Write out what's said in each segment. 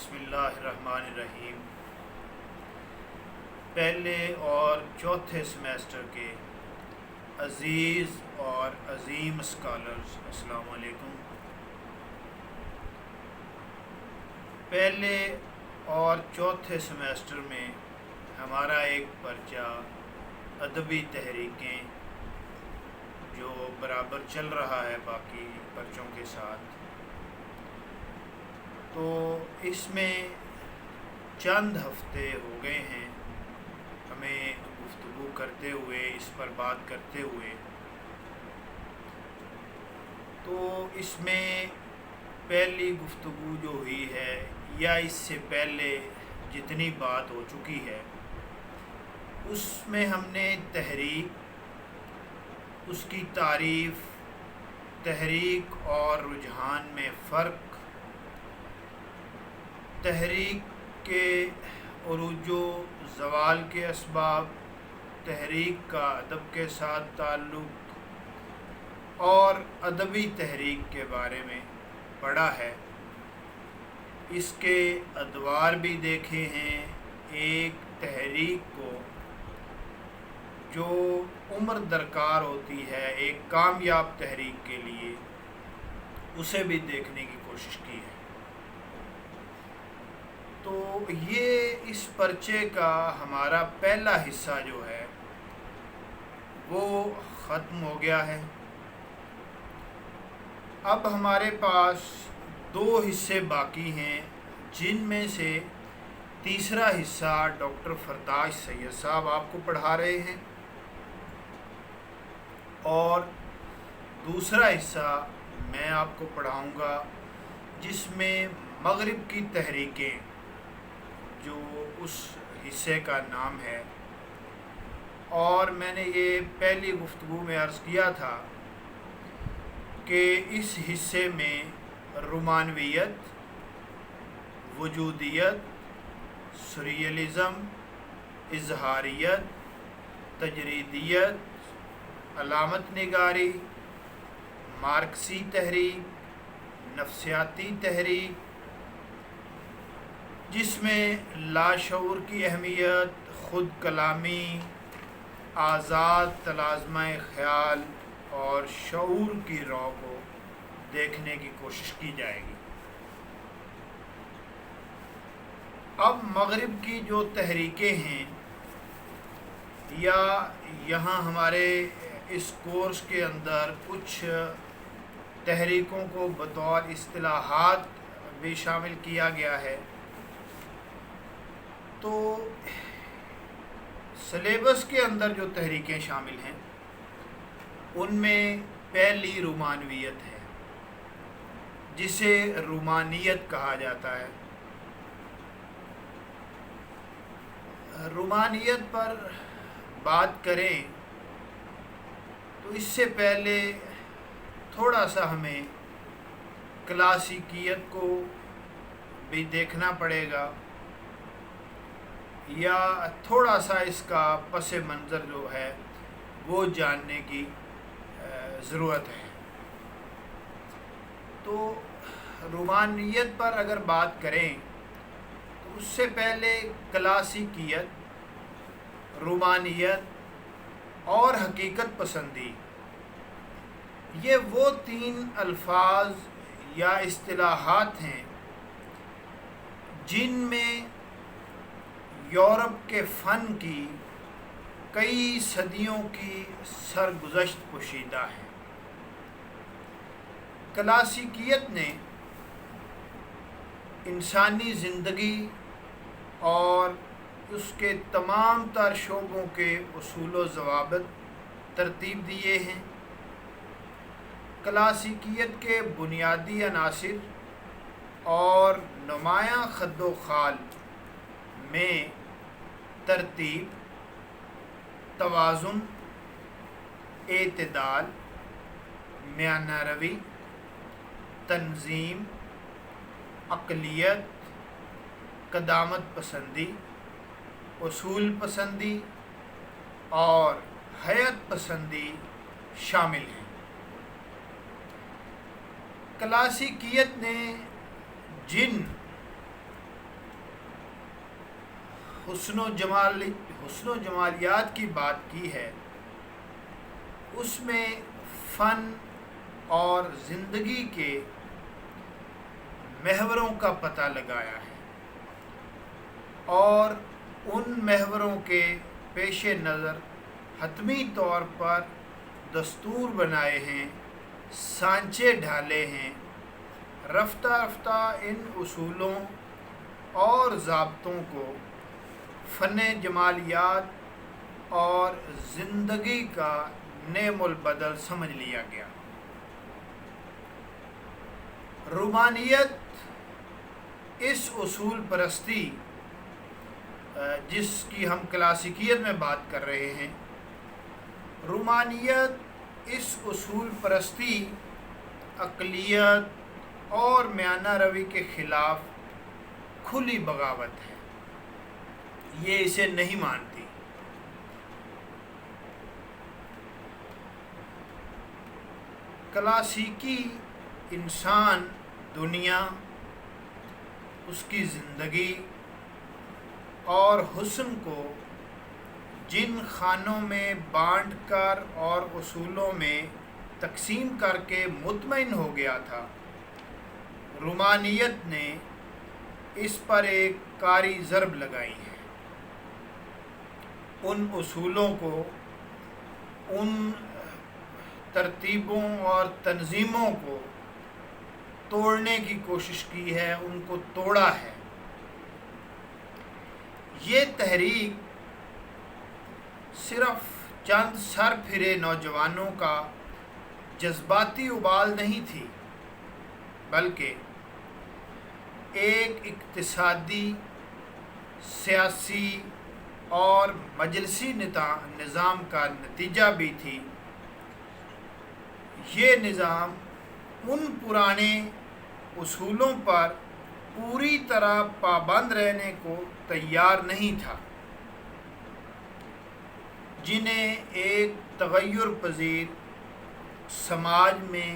بسم اللہ الرحمن الرحیم۔ پہلے اور چوتھے سمیسٹر کے عزیز اور عظیم اسکالرز، السلام علیکم۔ پہلے اور چوتھے سمیسٹر میں ہمارا ایک پرچہ ادبی تحریکیں جو برابر چل رہا ہے باقی پرچوں کے ساتھ، تو اس میں چند ہفتے ہو گئے ہیں ہمیں گفتگو کرتے ہوئے، اس پر بات کرتے ہوئے۔ تو اس میں پہلی گفتگو جو ہوئی ہے یا اس سے پہلے جتنی بات ہو چکی ہے، اس میں ہم نے تحریک، اس کی تعریف، تحریک اور رجحان میں فرق، تحریک کے عروج و زوال کے اسباب، تحریک کا ادب کے ساتھ تعلق اور ادبی تحریک کے بارے میں پڑھا ہے۔ اس کے ادوار بھی دیکھے ہیں۔ ایک تحریک کو جو عمر درکار ہوتی ہے ایک کامیاب تحریک کے لیے، اسے بھی دیکھنے کی کوشش کی ہے۔ تو یہ اس پرچے کا ہمارا پہلا حصہ جو ہے وہ ختم ہو گیا ہے۔ اب ہمارے پاس دو حصے باقی ہیں، جن میں سے تیسرا حصہ ڈاکٹر فرتاش سید صاحب آپ کو پڑھا رہے ہیں، اور دوسرا حصہ میں آپ کو پڑھاؤں گا، جس میں مغرب کی تحریکیں جو اس حصے کا نام ہے۔ اور میں نے یہ پہلی گفتگو میں عرض کیا تھا کہ اس حصے میں رومانویت، وجودیت، سریلزم، اظہاریت، تجریدیت، علامت نگاری، مارکسی تحریک، نفسیاتی تحریک، جس میں لاشعور کی اہمیت، خود کلامی، آزاد تلازمہ خیال اور شعور کی رو کو دیکھنے کی کوشش کی جائے گی۔ اب مغرب کی جو تحریکیں ہیں، یا یہاں ہمارے اس کورس کے اندر کچھ تحریکوں کو بطور اصطلاحات بھی شامل کیا گیا ہے، تو سلیبس کے اندر جو تحریکیں شامل ہیں ان میں پہلی رومانویت ہے، جسے رومانیت کہا جاتا ہے۔ رومانیت پر بات کریں تو اس سے پہلے تھوڑا سا ہمیں کلاسیکیت کو بھی دیکھنا پڑے گا، یا تھوڑا سا اس کا پس منظر جو ہے وہ جاننے کی ضرورت ہے۔ تو رومانیت پر اگر بات کریں تو اس سے پہلے کلاسیکیت، رومانیت اور حقیقت پسندی، یہ وہ تین الفاظ یا اصطلاحات ہیں جن میں یورپ کے فن کی کئی صدیوں کی سرگزشت پوشیدہ ہے۔ کلاسیکیت نے انسانی زندگی اور اس کے تمام تر شعبوں کے اصول و ضوابط ترتیب دیے ہیں۔ کلاسیکیت کے بنیادی عناصر اور نمایاں خد و خال میں ترتیب، توازن، اعتدال، میانہ روی، تنظیم، عقلیت، قدامت پسندی، اصول پسندی اور حیت پسندی شامل ہیں۔ کلاسیکیت نے جن حسن و جمالیات کی بات کی ہے، اس میں فن اور زندگی کے محوروں کا پتہ لگایا ہے اور ان محوروں کے پیش نظر حتمی طور پر دستور بنائے ہیں، سانچے ڈھالے ہیں۔ رفتہ رفتہ ان اصولوں اور ضابطوں کو فن جمالیات اور زندگی کا نعم البدل سمجھ لیا گیا۔ رومانیت اس اصول پرستی جس کی ہم کلاسیکیت میں بات کر رہے ہیں، رومانیت اس اصول پرستی، عقلیت اور میانہ روی کے خلاف کھلی بغاوت ہے۔ یہ اسے نہیں مانتی۔ کلاسیکی انسان دنیا، اس کی زندگی اور حسن کو جن خانوں میں بانٹ کر اور اصولوں میں تقسیم کر کے مطمئن ہو گیا تھا، رومانیت نے اس پر ایک کاری ضرب لگائی ہے۔ ان اصولوں کو، ان ترتیبوں اور تنظیموں کو توڑنے کی کوشش کی ہے، ان کو توڑا ہے۔ یہ تحریک صرف چند سر پھرے نوجوانوں کا جذباتی ابال نہیں تھی، بلکہ ایک اقتصادی، سیاسی اور مجلسی نظام کا نتیجہ بھی تھی۔ یہ نظام ان پرانے اصولوں پر پوری طرح پابند رہنے کو تیار نہیں تھا، جنہیں ایک تغیر پذیر سماج میں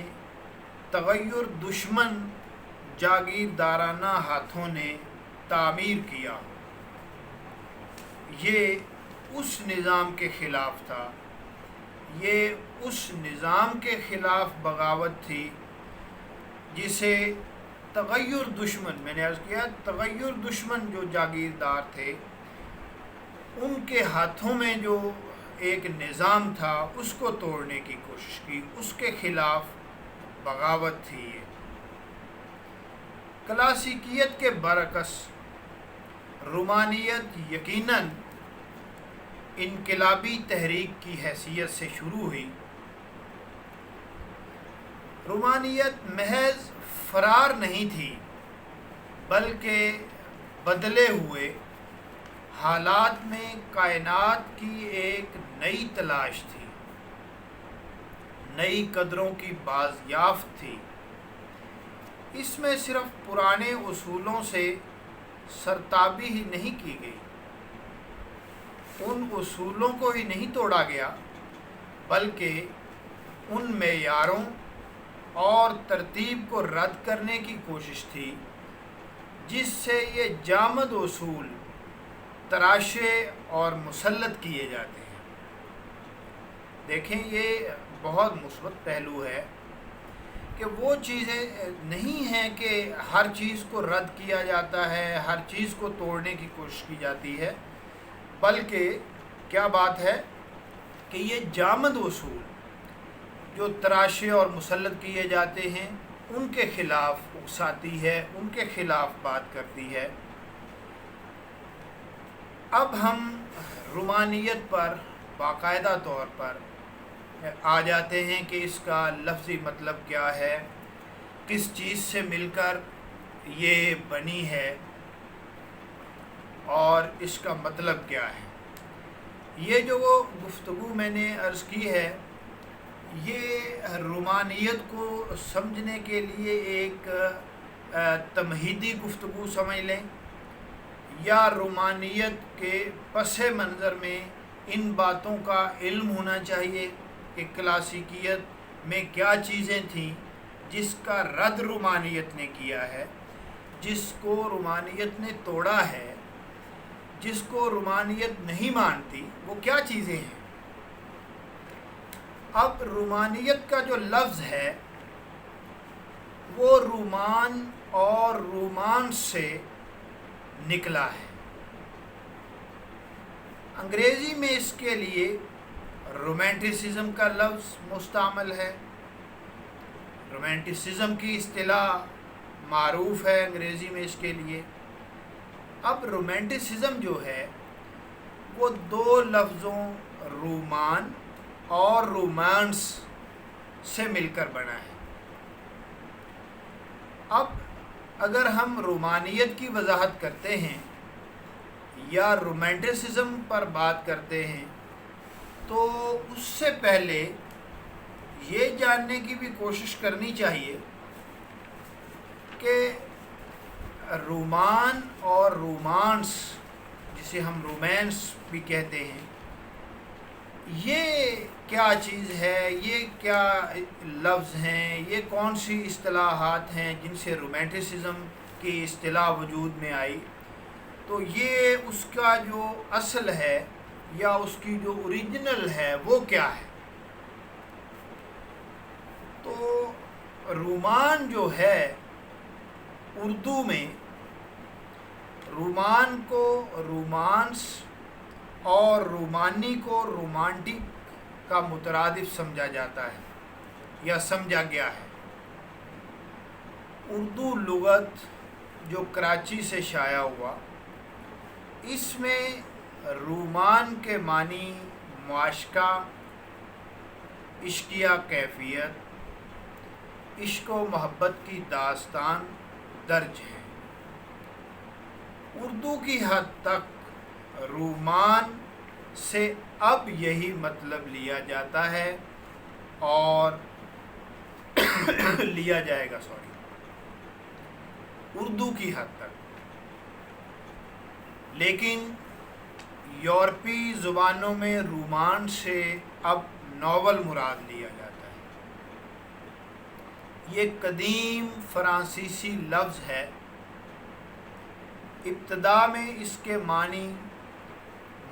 تغیر دشمن جاگیردارانہ ہاتھوں نے تعمیر کیا۔ یہ اس نظام کے خلاف تھا، یہ اس نظام کے خلاف بغاوت تھی جسے تغیر دشمن، میں نے عرض کیا تغیر دشمن جو جاگیردار تھے، ان کے ہاتھوں میں جو ایک نظام تھا اس کو توڑنے کی کوشش کی، اس کے خلاف بغاوت تھی۔ یہ کلاسیکیت کے برعکس رومانیت یقیناً انقلابی تحریک کی حیثیت سے شروع ہوئی۔ رومانیت محض فرار نہیں تھی، بلکہ بدلے ہوئے حالات میں کائنات کی ایک نئی تلاش تھی، نئی قدروں کی بازیافت تھی۔ اس میں صرف پرانے اصولوں سے سرتابی ہی نہیں کی گئی، ان اصولوں کو ہی نہیں توڑا گیا، بلکہ ان معیاروں اور ترتیب کو رد کرنے کی کوشش تھی جس سے یہ جامد اصول تراشے اور مسلط کیے جاتے ہیں۔ دیکھیں، یہ بہت مثبت پہلو ہے کہ وہ چیزیں نہیں ہیں کہ ہر چیز کو رد کیا جاتا ہے، ہر چیز کو توڑنے کی کوشش کی جاتی ہے، بلکہ کیا بات ہے کہ یہ جامد اصول جو تراشے اور مسلط کیے جاتے ہیں ان کے خلاف اکساتی ہے، ان کے خلاف بات کرتی ہے۔ اب ہم رومانیت پر باقاعدہ طور پر آ جاتے ہیں کہ اس کا لفظی مطلب کیا ہے، کس چیز سے مل کر یہ بنی ہے اور اس کا مطلب کیا ہے۔ یہ جو گفتگو میں نے عرض کی ہے، یہ رومانیت کو سمجھنے کے لیے ایک تمہیدی گفتگو سمجھ لیں، یا رومانیت کے پس منظر میں ان باتوں کا علم ہونا چاہیے کہ کلاسیکیت میں کیا چیزیں تھیں جس کا رد رومانیت نے کیا ہے، جس کو رومانیت نے توڑا ہے، جس کو رومانیت نہیں مانتی وہ کیا چیزیں ہیں؟ اب رومانیت کا جو لفظ ہے وہ رومان اور رومانس سے نکلا ہے۔ انگریزی میں اس کے لیے رومانٹسزم کا لفظ مستعمل ہے۔ رومانٹسزم کی اصطلاح معروف ہے انگریزی میں اس کے لیے۔ اب رومانٹسزم جو ہے وہ دو لفظوں رومان اور رومانس سے مل کر بنا ہے۔ اب اگر ہم رومانیت کی وضاحت کرتے ہیں یا رومانٹسزم پر بات کرتے ہیں تو اس سے پہلے یہ جاننے کی بھی کوشش کرنی چاہیے کہ رومان اور رومانس، جسے ہم رومانس بھی کہتے ہیں، یہ کیا چیز ہے، یہ کیا لفظ ہیں، یہ کون سی اصطلاحات ہیں جن سے رومانٹسزم کی اصطلاح وجود میں آئی۔ تو یہ اس کا جو اصل ہے یا اس کی جو اوریجنل ہے وہ کیا ہے؟ تو رومان جو ہے اردو میں رومان کو رومانس اور رومانی کو رومانٹک کا مترادف سمجھا جاتا ہے یا سمجھا گیا ہے۔ اردو لغت جو کراچی سے شائع ہوا، اس میں رومان کے معنی معاشقہ، عشقیہ کیفیت، عشق و محبت کی داستان درج ہے۔ اردو کی حد تک رومان سے اب یہی مطلب لیا جاتا ہے اور لیا جائے گا اردو کی حد تک، لیکن یورپی زبانوں میں رومان سے اب ناول مراد لیا جاتا ہے۔ یہ قدیم فرانسیسی لفظ ہے۔ ابتدا میں اس کے معنی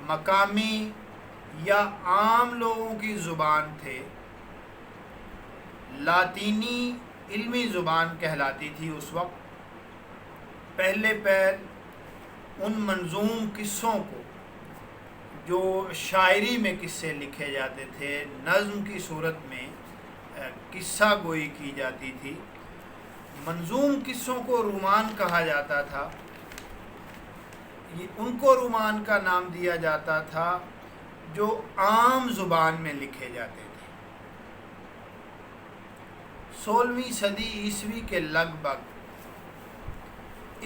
مقامی یا عام لوگوں کی زبان تھے۔ لاطینی علمی زبان کہلاتی تھی اس وقت۔ پہلے ان منظوم قصوں کو، جو شاعری میں قصے لکھے جاتے تھے، نظم کی صورت میں قصہ گوئی کی جاتی تھی، منظوم قصوں کو رومان کہا جاتا تھا۔ ان کو رومان کا نام دیا جاتا تھا جو عام زبان میں لکھے جاتے تھے۔ 16ویں صدی عیسوی کے لگ بھگ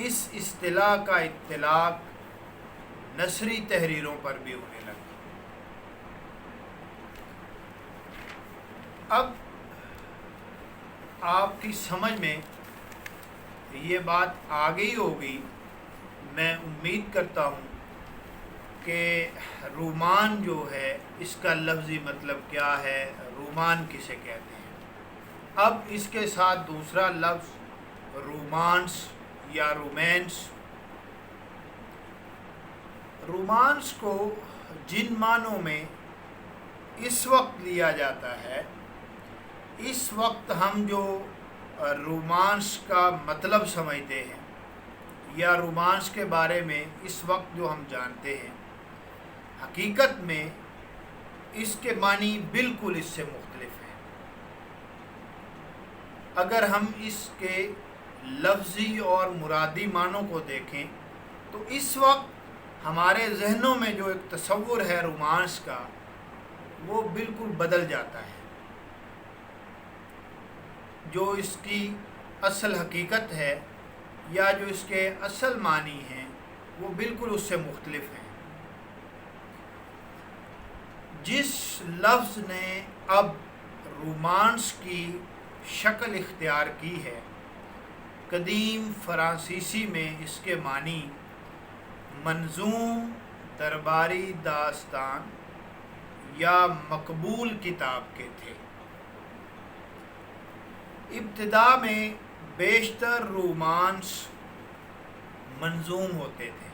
اس اصطلاح کا اطلاق نثری تحریروں پر بھی ہونے لگا۔ اب آپ کی سمجھ میں یہ بات آ گئی ہوگی، میں امید کرتا ہوں کہ رومان جو ہے اس کا لفظی مطلب کیا ہے، رومان کسے کہتے ہیں۔ اب اس کے ساتھ دوسرا لفظ رومانس یا رومانس۔ رومانس کو جن معنوں میں اس وقت لیا جاتا ہے، اس وقت ہم جو رومانس کا مطلب سمجھتے ہیں یا رومانس کے بارے میں اس وقت جو ہم جانتے ہیں، حقیقت میں اس کے معنی بالکل اس سے مختلف ہیں۔ اگر ہم اس کے لفظی اور مرادی معنوں کو دیکھیں تو اس وقت ہمارے ذہنوں میں جو ایک تصور ہے رومانس کا، وہ بالکل بدل جاتا ہے۔ جو اس کی اصل حقیقت ہے یا جو اس کے اصل معنی ہیں وہ بالکل اس سے مختلف ہیں۔ جس لفظ نے اب رومانس کی شکل اختیار کی ہے، قدیم فرانسیسی میں اس کے معنی منظوم درباری داستان یا مقبول کتاب کے تھے۔ ابتدا میں بیشتر رومانس منظوم ہوتے تھے،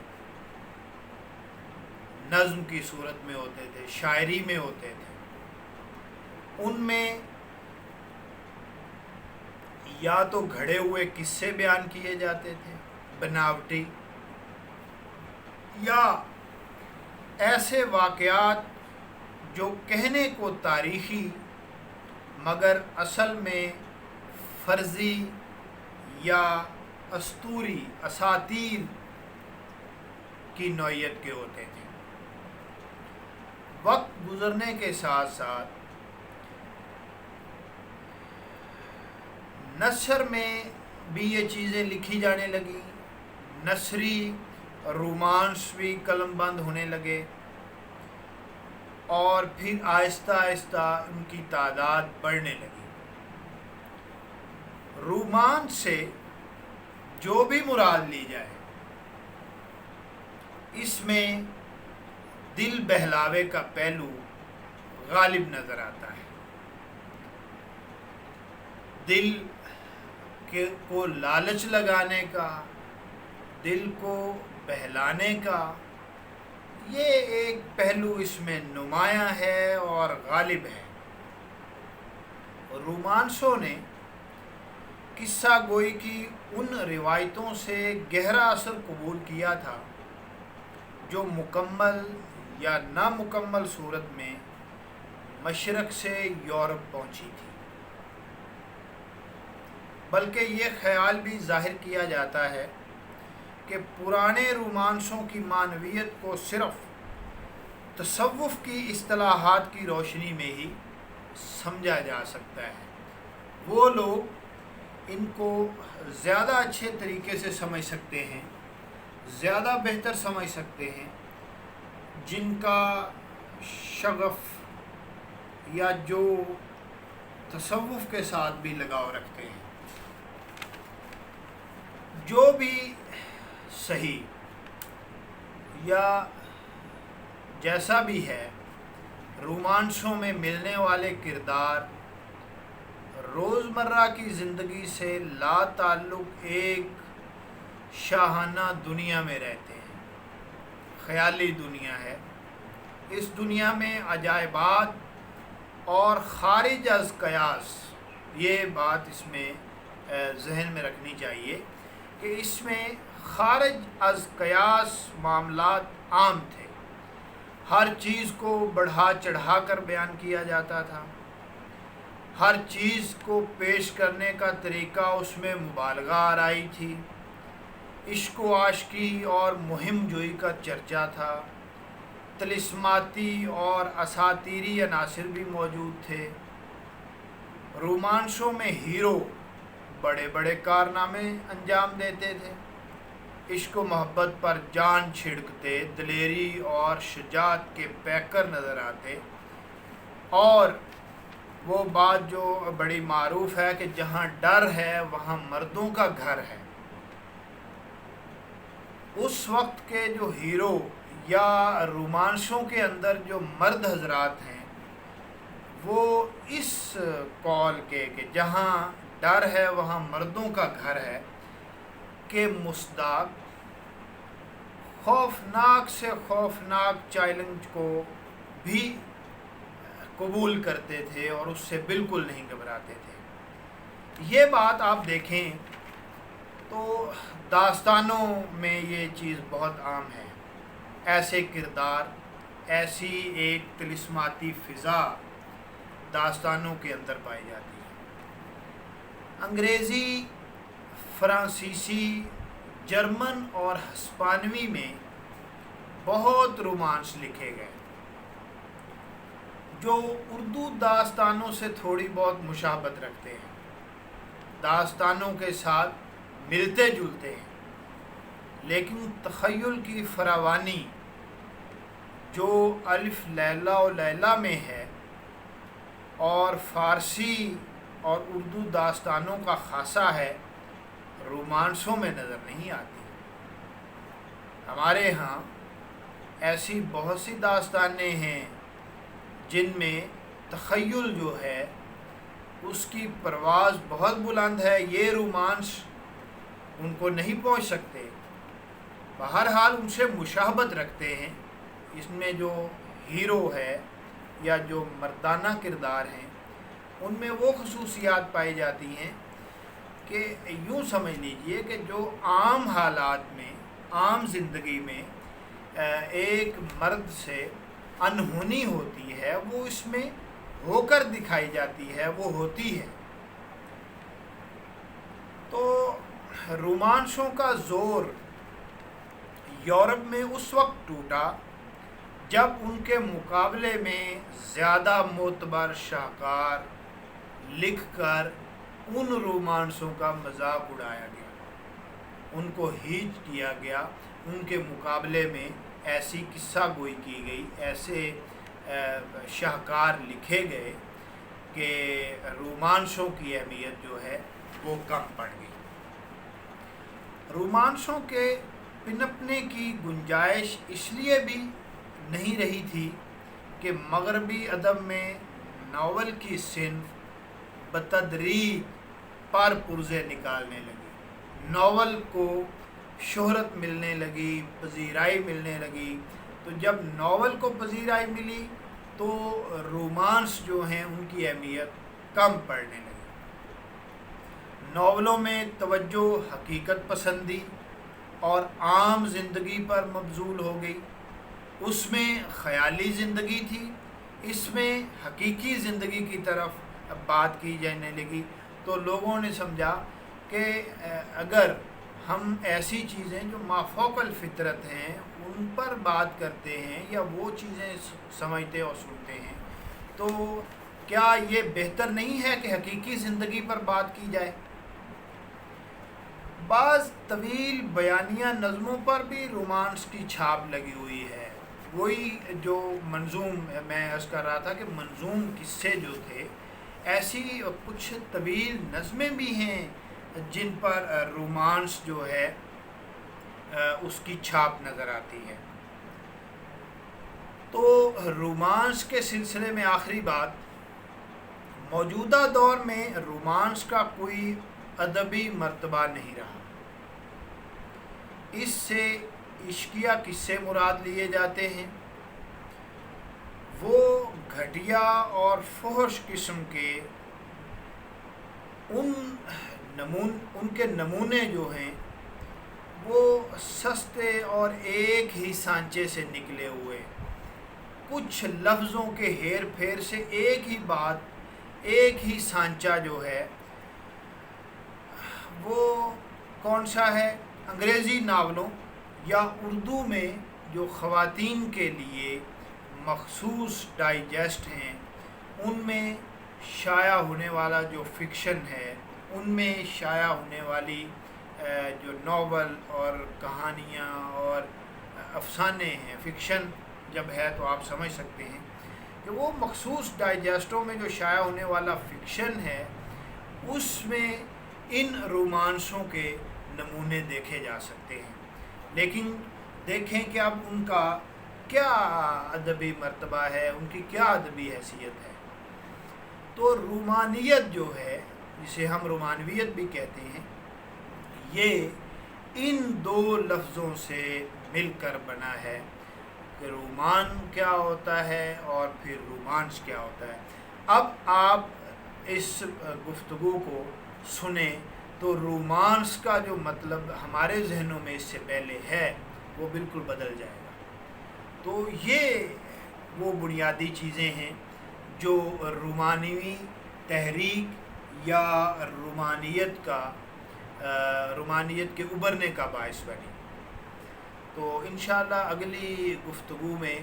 نظم کی صورت میں ہوتے تھے، شاعری میں ہوتے تھے، ان میں یا تو گھڑے ہوئے قصے بیان کیے جاتے تھے بناوٹی، یا ایسے واقعات جو کہنے کو تاریخی مگر اصل میں فرضی یا اسطوری اساطیر کی نوعیت کے ہوتے تھے۔ وقت گزرنے کے ساتھ ساتھ نثر میں بھی یہ چیزیں لکھی جانے لگیں، نثری رومانس بھی قلم بند ہونے لگے، اور پھر آہستہ آہستہ ان کی تعداد بڑھنے لگی۔ رومانس سے جو بھی مراد لی جائے، اس میں دل بہلاوے کا پہلو غالب نظر آتا ہے۔ دل کو لالچ لگانے کا، دل کو بہلانے کا، یہ ایک پہلو اس میں نمایاں ہے اور غالب ہے۔ رومانسوں نے قصہ گوئی کی ان روایتوں سے گہرا اثر قبول کیا تھا جو مکمل یا نامکمل صورت میں مشرق سے یورپ پہنچی تھی، بلکہ یہ خیال بھی ظاہر کیا جاتا ہے کہ پرانے رومانسوں کی معنویت کو صرف تصوف کی اصطلاحات کی روشنی میں ہی سمجھا جا سکتا ہے۔ وہ لوگ ان کو زیادہ اچھے طریقے سے سمجھ سکتے ہیں، زیادہ بہتر سمجھ سکتے ہیں، جن کا شغف یا جو تصوف کے ساتھ بھی لگاؤ رکھتے ہیں۔ جو بھی صحیح یا جیسا بھی ہے، رومانسوں میں ملنے والے کردار روزمرہ کی زندگی سے لا تعلق ایک شاہانہ دنیا میں رہتے ہیں، خیالی دنیا ہے۔ اس دنیا میں عجائبات اور خارج از قیاس، یہ بات اس میں ذہن میں رکھنی چاہیے کہ اس میں خارج از قیاس معاملات عام تھے۔ ہر چیز کو بڑھا چڑھا کر بیان کیا جاتا تھا، ہر چیز کو پیش کرنے کا طریقہ اس میں مبالغہ آرائی تھی، عشق و عاشقی اور مہم جوئی کا چرچا تھا، طلسماتی اور اساطیری عناصر بھی موجود تھے۔ رومانسوں میں ہیرو بڑے بڑے کارنامے انجام دیتے تھے، عشق و محبت پر جان چھڑکتے، دلیری اور شجاعت کے پیکر نظر آتے، اور وہ بات جو بڑی معروف ہے کہ جہاں ڈر ہے وہاں مردوں کا گھر ہے۔ اس وقت کے جو ہیرو یا رومانسوں کے اندر جو مرد حضرات ہیں، وہ اس قول کے کہ جہاں ڈر ہے وہاں مردوں کا گھر ہے کہ مصداق خوفناک سے خوفناک چیلنج کو بھی قبول کرتے تھے اور اس سے بالکل نہیں گھبراتے تھے۔ یہ بات آپ دیکھیں تو داستانوں میں یہ چیز بہت عام ہے، ایسے کردار، ایسی ایک طلسماتی فضا داستانوں کے اندر پائی جاتی ہے۔ انگریزی، فرانسیسی، جرمن اور ہسپانوی میں بہت رومانس لکھے گئے جو اردو داستانوں سے تھوڑی بہت مشابہت رکھتے ہیں، داستانوں کے ساتھ ملتے جلتے ہیں، لیکن تخیل کی فراوانی جو الف لیلا و لیلا میں ہے اور فارسی اور اردو داستانوں کا خاصہ ہے، رومانسوں میں نظر نہیں آتی۔ ہمارے ہاں ایسی بہت سی داستانیں ہیں جن میں تخیل جو ہے اس کی پرواز بہت بلند ہے، یہ رومانس ان کو نہیں پہنچ سکتے، بہرحال ان سے مشابہت رکھتے ہیں، اس میں جو ہیرو ہے یا جو مردانہ کردار ہیں ان میں وہ خصوصیات پائی جاتی ہیں کہ یوں سمجھ لیجئے کہ جو عام حالات میں، عام زندگی میں ایک مرد سے انہونی ہوتی ہے وہ اس میں ہو کر دکھائی جاتی ہے، وہ ہوتی ہے۔ تو رومانسوں کا زور یورپ میں اس وقت ٹوٹا جب ان کے مقابلے میں زیادہ معتبر شاہکار لکھ کر ان رومانسوں کا مذاق اڑایا گیا، ان کو ہیٹ کیا گیا، ان کے مقابلے میں ایسی قصہ گوئی کی گئی، ایسے شاہکار لکھے گئے کہ رومانسوں کی اہمیت جو ہے وہ کم پڑ گئی۔ رومانسوں کے پنپنے کی گنجائش اس لیے بھی نہیں رہی تھی کہ مغربی ادب میں ناول کی صنف بتدریج پر پرزے نکالنے لگی، ناول کو شہرت ملنے لگی، پذیرائی ملنے لگی۔ تو جب ناول کو پذیرائی ملی تو رومانس جو ہیں ان کی اہمیت کم پڑنے لگی۔ ناولوں میں توجہ حقیقت پسندی اور عام زندگی پر مبذول ہو گئی، اس میں خیالی زندگی تھی، اس میں حقیقی زندگی کی طرف بات کی جانے لگی۔ تو لوگوں نے سمجھا کہ اگر ہم ایسی چیزیں جو مافوق الفطرت ہیں ان پر بات کرتے ہیں یا وہ چیزیں سمجھتے اور سنتے ہیں تو کیا یہ بہتر نہیں ہے کہ حقیقی زندگی پر بات کی جائے؟ بعض طویل بیانیہ نظموں پر بھی رومانس کی چھاپ لگی ہوئی ہے۔ وہی جو منظوم میں عرض کر رہا تھا کہ منظوم قصے جو تھے، ایسی کچھ طویل نظمیں بھی ہیں جن پر رومانس جو ہے اس کی چھاپ نظر آتی ہے۔ تو رومانس کے سلسلے میں آخری بات، موجودہ دور میں رومانس کا کوئی ادبی مرتبہ نہیں رہا۔ اس سے عشقیہ قصے مراد لیے جاتے ہیں، وہ گھٹیا اور فحش قسم کے ان کے نمونے جو ہیں وہ سستے اور ایک ہی سانچے سے نکلے ہوئے، کچھ لفظوں کے ہیر پھیر سے ایک ہی بات، ایک ہی سانچہ جو ہے وہ کون سا ہے؟ انگریزی ناولوں یا اردو میں جو خواتین کے لیے مخصوص ڈائجسٹ ہیں ان میں شائع ہونے والا جو فکشن ہے، ان میں شائع ہونے والی جو ناول اور کہانیاں اور افسانے ہیں، فکشن جب ہے تو آپ سمجھ سکتے ہیں کہ وہ مخصوص ڈائجسٹوں میں جو شائع ہونے والا فکشن ہے اس میں ان رومانسوں کے نمونے دیکھے جا سکتے ہیں۔ لیکن دیکھیں کہ اب ان کا کیا ادبی مرتبہ ہے، ان کی کیا ادبی حیثیت ہے۔ تو رومانیت جو ہے، جسے ہم رومانویت بھی کہتے ہیں، یہ ان دو لفظوں سے مل کر بنا ہے کہ رومان کیا ہوتا ہے اور پھر رومانس کیا ہوتا ہے۔ اب آپ اس گفتگو کو سنیں تو رومانس کا جو مطلب ہمارے ذہنوں میں اس سے پہلے ہے وہ بالکل بدل جائے گا۔ تو یہ وہ بنیادی چیزیں ہیں جو رومانوی تحریک یا رومانیت کے ابھرنے کا باعث بنی۔ تو انشاءاللہ اگلی گفتگو میں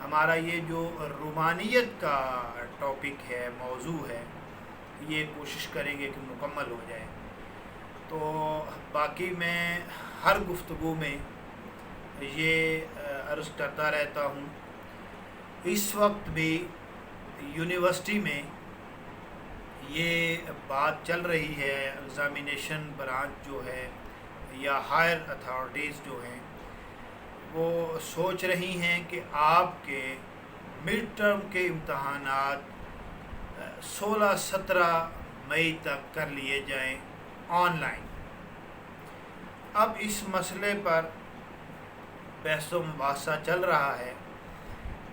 ہمارا یہ جو رومانیت کا ٹاپک ہے، موضوع ہے، یہ کوشش کریں گے کہ مکمل ہو جائے۔ تو باقی میں ہر گفتگو میں یہ عرض کرتا رہتا ہوں، اس وقت بھی یونیورسٹی میں یہ بات چل رہی ہے، ایگزامینیشن برانچ جو ہے یا ہائر اتھارٹیز جو ہیں وہ سوچ رہی ہیں کہ آپ کے مڈ ٹرم کے امتحانات 16-17 مئی تک کر لیے جائیں آن لائن۔ اب اس مسئلے پر بحث و مباحثہ چل رہا ہے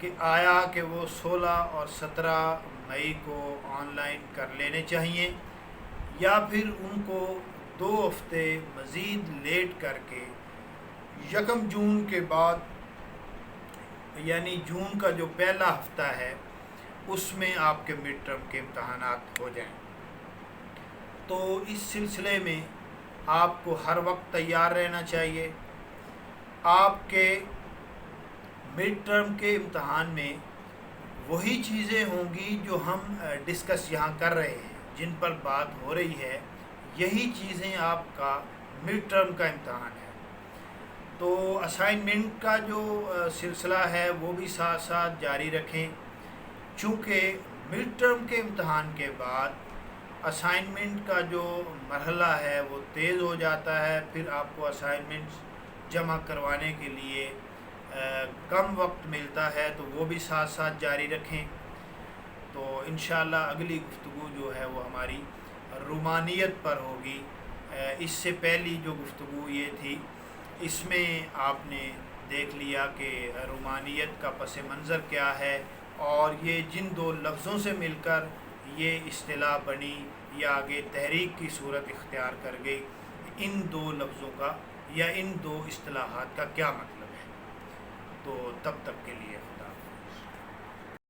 کہ آیا کہ وہ 16 اور 17 مئی کو آن لائن کر لینے چاہیے یا پھر ان کو 2 ہفتے مزید لیٹ کر کے 1 جون کے بعد، یعنی جون کا جو پہلا ہفتہ ہے اس میں آپ کے مڈ ٹرم کے امتحانات ہو جائیں۔ تو اس سلسلے میں آپ کو ہر وقت تیار رہنا چاہیے۔ آپ کے مڈ ٹرم کے امتحان میں وہی چیزیں ہوں گی جو ہم ڈسکس یہاں کر رہے ہیں، جن پر بات ہو رہی ہے، یہی چیزیں آپ کا مڈ ٹرم کا امتحان ہے۔ تو اسائنمنٹ کا جو سلسلہ ہے وہ بھی ساتھ ساتھ جاری رکھیں، چونکہ مڈ ٹرم کے امتحان کے بعد اسائنمنٹ کا جو مرحلہ ہے وہ تیز ہو جاتا ہے، پھر آپ کو اسائنمنٹس جمع کروانے کے لیے کم وقت ملتا ہے، تو وہ بھی ساتھ ساتھ جاری رکھیں۔ تو انشاءاللہ اگلی گفتگو جو ہے وہ ہماری رومانیت پر ہوگی۔ اس سے پہلی جو گفتگو یہ تھی، اس میں آپ نے دیکھ لیا کہ رومانیت کا پس منظر کیا ہے، اور یہ جن 2 لفظوں سے مل کر یہ اصطلاح بنی یا آگے تحریک کی صورت اختیار کر گئی، ان 2 لفظوں کا یا ان 2 اصطلاحات کا کیا مطلب ہے۔ تو تب تک کے لیے